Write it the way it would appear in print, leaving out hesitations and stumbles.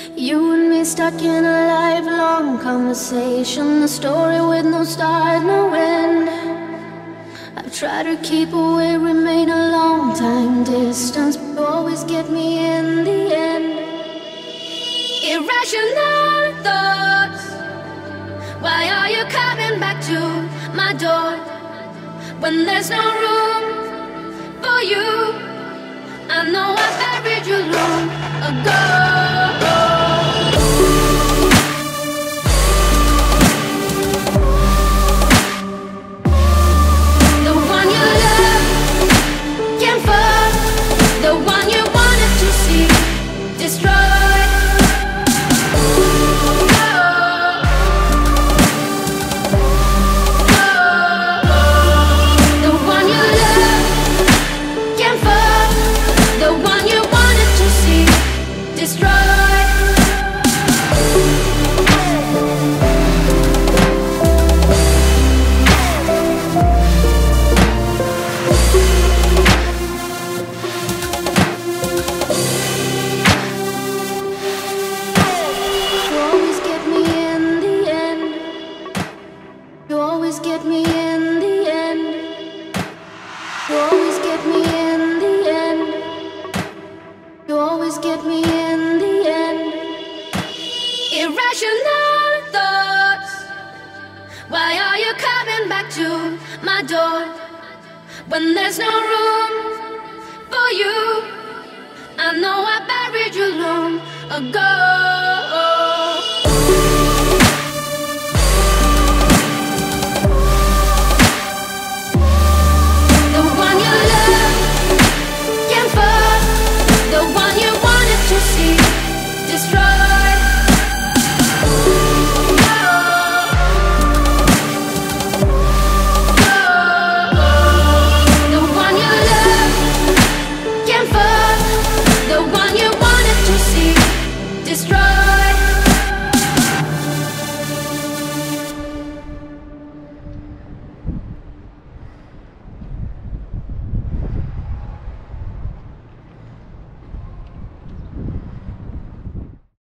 You and me stuck in a lifelong conversation, a story with no start, no end. I've tried to keep away, remain a long time distance, but you always get me in the end. Irrational thoughts, why are you coming back to my door when there's no room for you? I know I buried you long ago. Get me in the end. You always get me in the end. You always get me in the end. Irrational thoughts, why are you coming back to my door when there's no room for you? I know I buried you long ago.